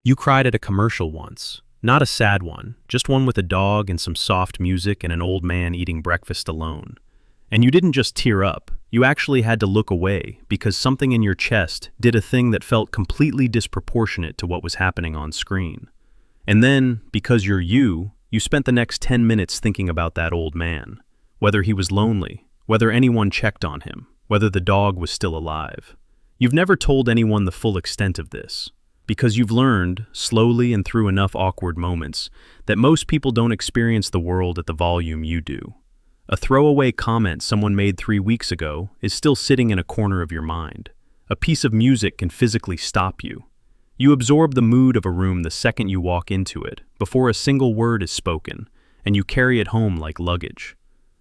You cried at a commercial once. Not a sad one, just one with a dog and some soft music and an old man eating breakfast alone. And you didn't just tear up, you actually had to look away because something in your chest did a thing that felt completely disproportionate to what was happening on screen. And then, because you're you spent the next 10 minutes thinking about that old man. Whether he was lonely, whether anyone checked on him, whether the dog was still alive. You've never told anyone the full extent of this, because you've learned, slowly and through enough awkward moments, that most people don't experience the world at the volume you do. A throwaway comment someone made 3 weeks ago is still sitting in a corner of your mind. A piece of music can physically stop you. You absorb the mood of a room the second you walk into it, before a single word is spoken, and you carry it home like luggage.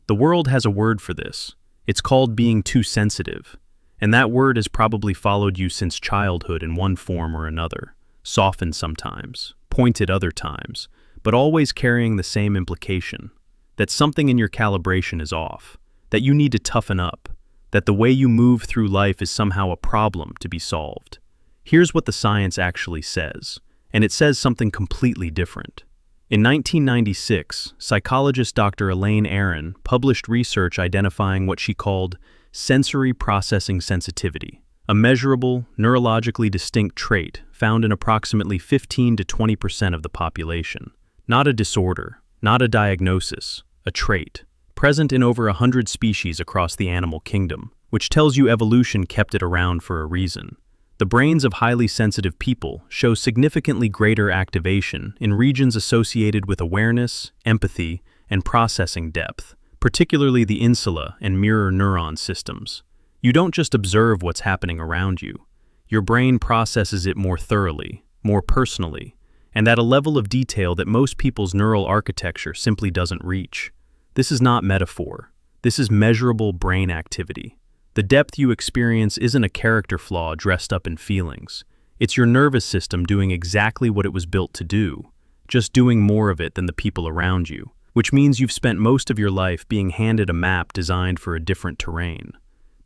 The world has a word for this. It's called being too sensitive. And that word has probably followed you since childhood in one form or another, softened sometimes, pointed other times, but always carrying the same implication, that something in your calibration is off, that you need to toughen up, that the way you move through life is somehow a problem to be solved. Here's what the science actually says, and it says something completely different. In 1996, psychologist Dr. Elaine Aron published research identifying what she called sensory processing sensitivity, a measurable, neurologically distinct trait found in approximately 15 to 20% of the population. Not a disorder, not a diagnosis, a trait, present in over 100 species across the animal kingdom, which tells you evolution kept it around for a reason. The brains of highly sensitive people show significantly greater activation in regions associated with awareness, empathy, and processing depth, particularly the insula and mirror neuron systems. You don't just observe what's happening around you. Your brain processes it more thoroughly, more personally, and at a level of detail that most people's neural architecture simply doesn't reach. This is not metaphor. This is measurable brain activity. The depth you experience isn't a character flaw dressed up in feelings. It's your nervous system doing exactly what it was built to do, just doing more of it than the people around you, which means you've spent most of your life being handed a map designed for a different terrain.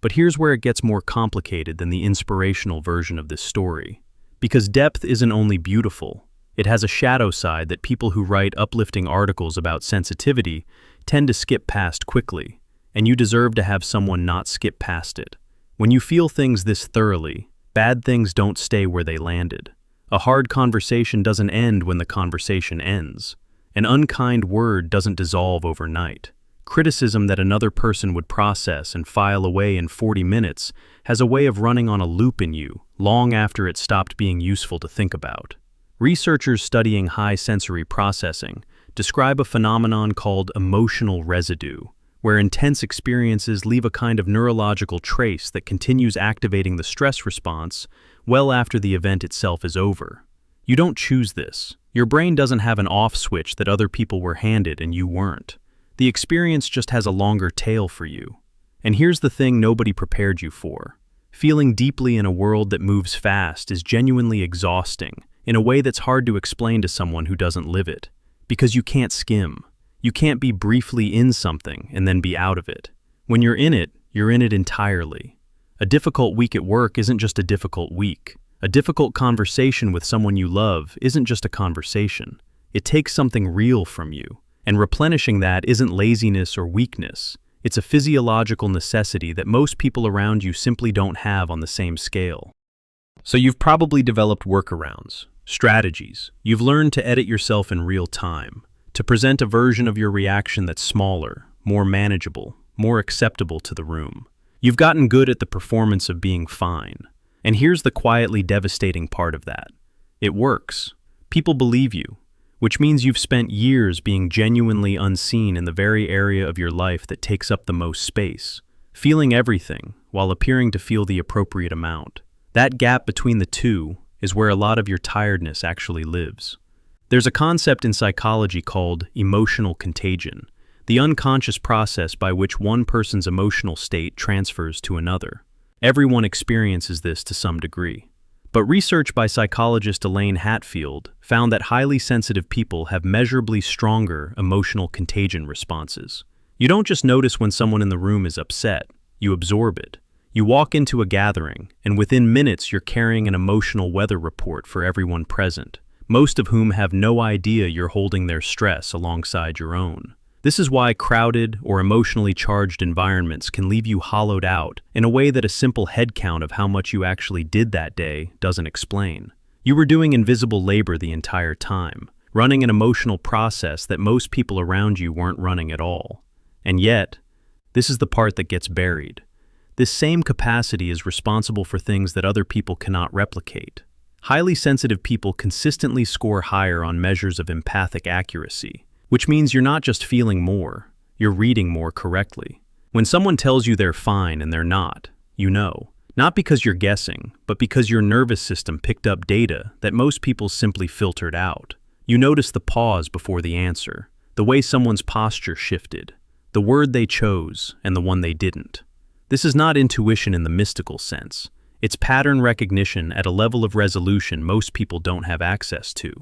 But here's where it gets more complicated than the inspirational version of this story. Because depth isn't only beautiful, it has a shadow side that people who write uplifting articles about sensitivity tend to skip past quickly, and you deserve to have someone not skip past it. When you feel things this thoroughly, bad things don't stay where they landed. A hard conversation doesn't end when the conversation ends. An unkind word doesn't dissolve overnight. Criticism that another person would process and file away in 40 minutes has a way of running on a loop in you long after it stopped being useful to think about. Researchers studying high sensory processing describe a phenomenon called emotional residue, where intense experiences leave a kind of neurological trace that continues activating the stress response well after the event itself is over. You don't choose this. Your brain doesn't have an off switch that other people were handed and you weren't. The experience just has a longer tail for you. And here's the thing nobody prepared you for. Feeling deeply in a world that moves fast is genuinely exhausting in a way that's hard to explain to someone who doesn't live it. Because you can't skim. You can't be briefly in something and then be out of it. When you're in it entirely. A difficult week at work isn't just a difficult week. A difficult conversation with someone you love isn't just a conversation. It takes something real from you. And replenishing that isn't laziness or weakness. It's a physiological necessity that most people around you simply don't have on the same scale. So you've probably developed workarounds, strategies. You've learned to edit yourself in real time, to present a version of your reaction that's smaller, more manageable, more acceptable to the room. You've gotten good at the performance of being fine. And here's the quietly devastating part of that. It works. People believe you, which means you've spent years being genuinely unseen in the very area of your life that takes up the most space, feeling everything while appearing to feel the appropriate amount. That gap between the two is where a lot of your tiredness actually lives. There's a concept in psychology called emotional contagion, the unconscious process by which one person's emotional state transfers to another. Everyone experiences this to some degree. But research by psychologist Elaine Hatfield found that highly sensitive people have measurably stronger emotional contagion responses. You don't just notice when someone in the room is upset, you absorb it. You walk into a gathering, and within minutes you're carrying an emotional weather report for everyone present. most of whom have no idea you're holding their stress alongside your own. This is why crowded or emotionally charged environments can leave you hollowed out in a way that a simple head count of how much you actually did that day doesn't explain. You were doing invisible labor the entire time, running an emotional process that most people around you weren't running at all. And yet, this is the part that gets buried. This same capacity is responsible for things that other people cannot replicate. Highly sensitive people consistently score higher on measures of empathic accuracy, which means you're not just feeling more, you're reading more correctly. When someone tells you they're fine and they're not, you know. Not because you're guessing, but because your nervous system picked up data that most people simply filtered out. You notice the pause before the answer, the way someone's posture shifted, the word they chose and the one they didn't. This is not intuition in the mystical sense. It's pattern recognition at a level of resolution most people don't have access to.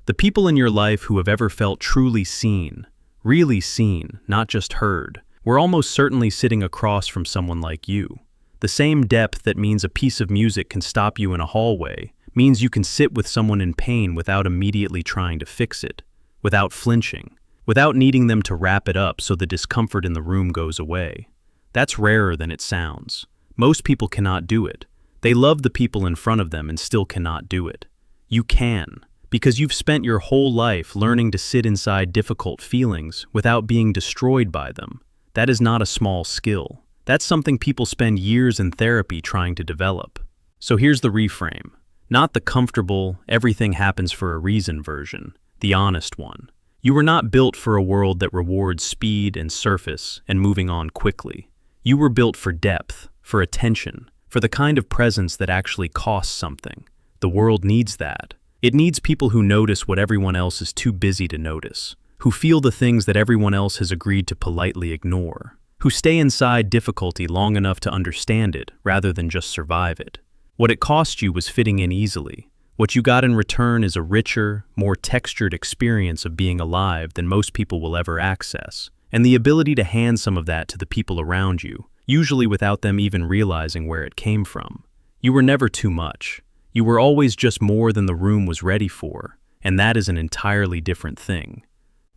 The people in your life who have ever felt truly seen, really seen, not just heard, were almost certainly sitting across from someone like you. The same depth that means a piece of music can stop you in a hallway means you can sit with someone in pain without immediately trying to fix it, without flinching, without needing them to wrap it up so the discomfort in the room goes away. That's rarer than it sounds. Most people cannot do it. They love the people in front of them and still cannot do it. You can, because you've spent your whole life learning to sit inside difficult feelings without being destroyed by them. That is not a small skill. That's something people spend years in therapy trying to develop. So here's the reframe. Not the comfortable, everything happens for a reason version, the honest one. You were not built for a world that rewards speed and surface and moving on quickly. You were built for depth, for attention, for the kind of presence that actually costs something. The world needs that. It needs people who notice what everyone else is too busy to notice, who feel the things that everyone else has agreed to politely ignore, who stay inside difficulty long enough to understand it rather than just survive it. What it cost you was fitting in easily. What you got in return is a richer, more textured experience of being alive than most people will ever access, and the ability to hand some of that to the people around you, usually without them even realizing where it came from. You were never too much. You were always just more than the room was ready for, and that is an entirely different thing.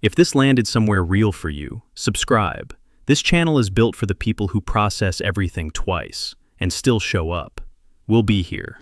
If this landed somewhere real for you, subscribe. This channel is built for the people who process everything twice and still show up. We'll be here.